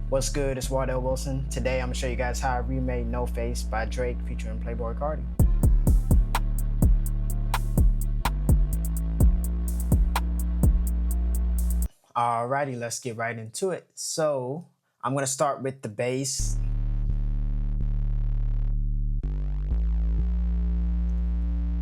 What's good? It's Wardell Wilson. Today I'm gonna show you guys how I remade No Face by Drake featuring Playboi Carti. Alrighty, let's get right into it. So I'm gonna start with the bass.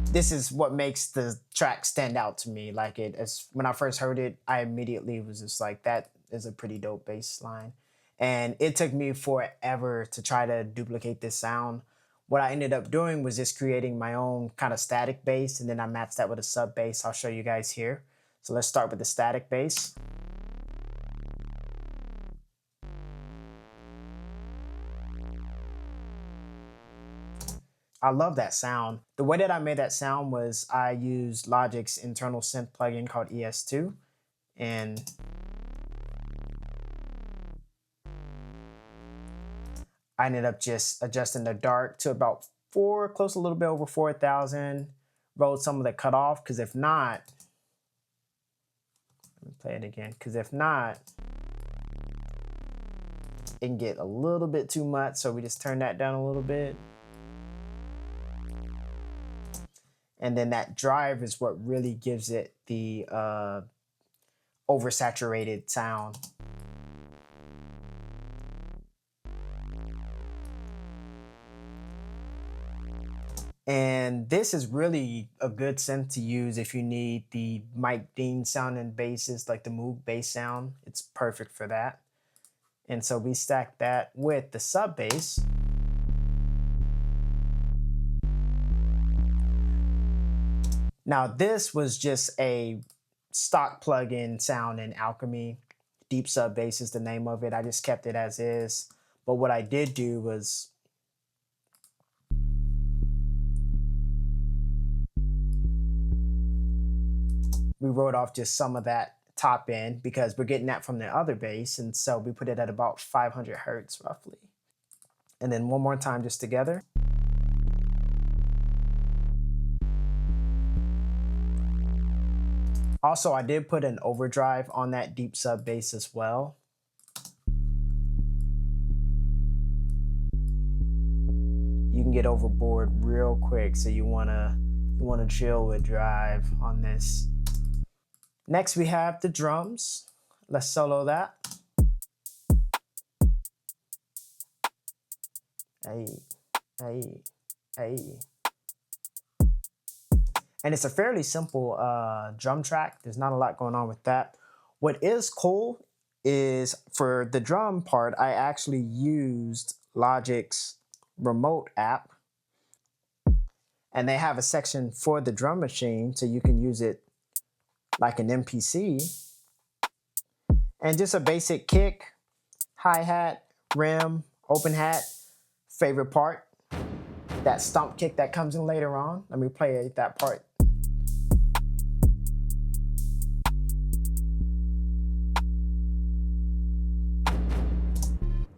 This is what makes the track stand out to me. When I first heard it, I immediately was just like, that is a pretty dope bass line. And it took me forever to try to duplicate this sound. What I ended up doing was just creating my own kind of static bass, and then I matched that with a sub bass. I'll show you guys here. So let's start with the static bass. I love that sound. The way that I made that sound was I used Logic's internal synth plugin called ES2, and I ended up just adjusting the dark to about close a little bit over 4,000. Rolled some of the cutoff, because if not, let me play it again, because if not, it can get a little bit too much, so we just turn that down a little bit. And then that drive is what really gives it the oversaturated sound. And this is really a good synth to use if you need the Mike Dean sounding basses, like the Moog bass sound. It's perfect for that. And so we stack that with the sub bass. Now this was just a stock plugin sound in Alchemy. Deep sub bass is the name of it. I just kept it as is. But what I did do was we wrote off just some of that top end because we're getting that from the other bass. And so we put it at about 500 Hertz roughly. And then one more time just together. Also, I did put an overdrive on that deep sub bass as well. You can get overboard real quick, so you wanna chill with drive on this. Next, we have the drums. Let's solo that. Hey, hey, hey. And it's a fairly simple drum track. There's not a lot going on with that. What is cool is for the drum part, I actually used Logic's remote app. And they have a section for the drum machine, so you can use it like an MPC. And just a basic kick, hi-hat, rim, open hat, favorite part. That stomp kick that comes in later on. Let me play that part.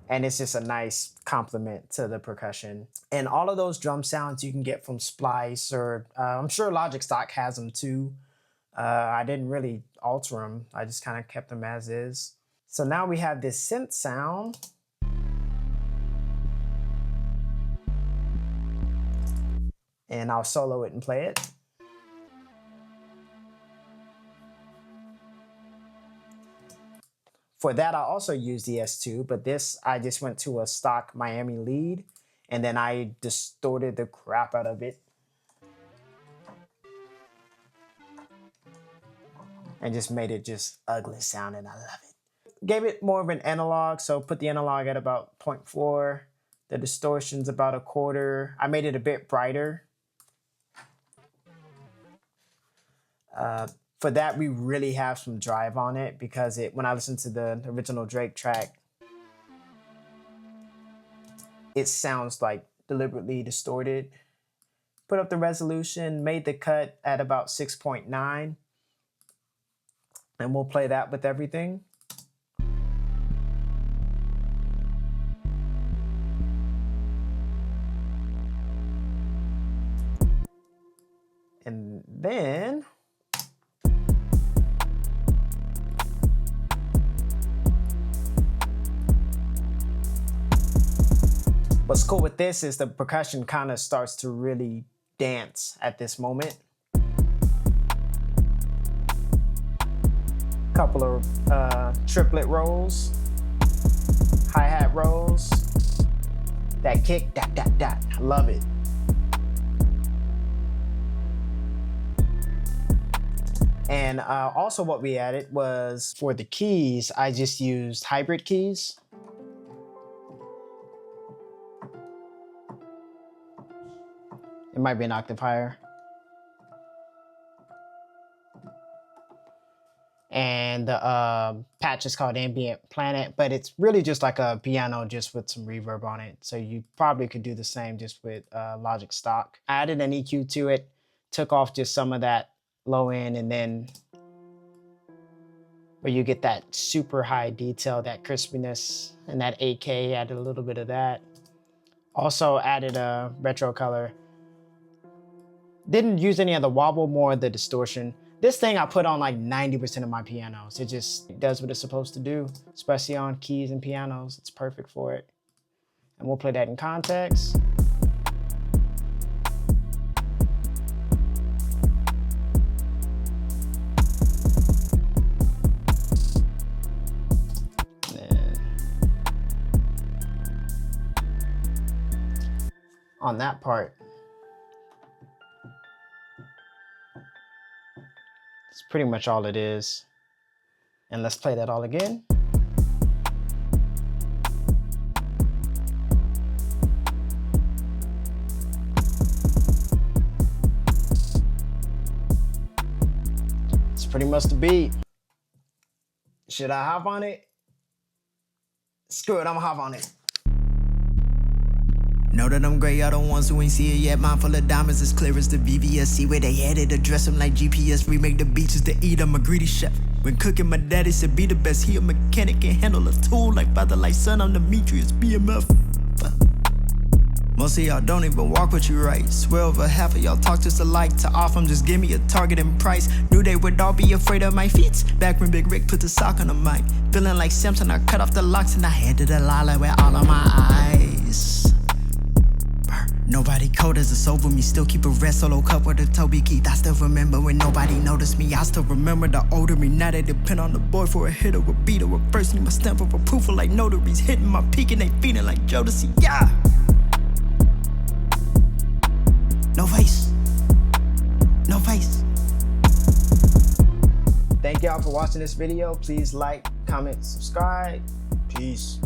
And it's just a nice complement to the percussion. And all of those drum sounds you can get from Splice, or I'm sure Logic Stock has them too. I didn't really alter them. I just kind of kept them as is. So now we have this synth sound. And I'll solo it and play it. For that, I also used ES2, but this, I just went to a stock Miami lead, and then I distorted the crap out of it. And just made it just ugly sounding. I love it. Gave it more of an analog, so put the analog at about 0.4. The distortion's about 1/4. I made it a bit brighter. For that, we really have some drive on it, because when I listened to the original Drake track, it sounds like deliberately distorted. Put up the resolution, made the cut at about 6.9, and we'll play that with everything. And then What's cool with this is the percussion kind of starts to really dance at this moment. Couple of triplet rolls, hi-hat rolls, that kick, that, I love it. And also what we added was, for the keys, I just used hybrid keys. It might be an octave higher. And the patch is called Ambient Planet, but it's really just like a piano just with some reverb on it. So you probably could do the same just with Logic stock. I added an EQ to it, took off just some of that low end, and then where you get that super high detail, that crispiness, and that 8K, added a little bit of that. Also added a retro color. Didn't use any of the wobble, more of the distortion. This thing I put on like 90% of my pianos. It just does what it's supposed to do, especially on keys and pianos. It's perfect for it. And we'll play that in context. On that part, it's pretty much all it is. And let's play that all again. It's pretty much the beat. Should I hop on it? Screw it, I'm gonna hop on it. Know that I'm gray, y'all the ones who ain't see it yet. Mind full of diamonds as clear as the VVS. Where they headed, address them like GPS. Remake the beaches to eat, I'm a greedy chef. When cooking, my daddy said be the best. He a mechanic, can handle a tool like father, like son. I'm Demetrius, BMF. Most of y'all don't even walk what you write. Swear over half of y'all talk just alike. To off them, just give me a target and price. Knew they would all be afraid of my feet. Back when Big Rick put the sock on the mic. Feeling like Simpson, I cut off the locks and I handed a lala with all of my eyes. Nobody cold as it's over me. Still keep a red solo cup with a Toby Keith. I still remember when nobody noticed me. I still remember the older me. Now they depend on the boy for a hit or a beat or a verse. Need my stamp of approval like notaries. Hitting my peak and they feeling like Jodeci. Yeah. No face. No face. Thank y'all for watching this video. Please like, comment, subscribe. Peace.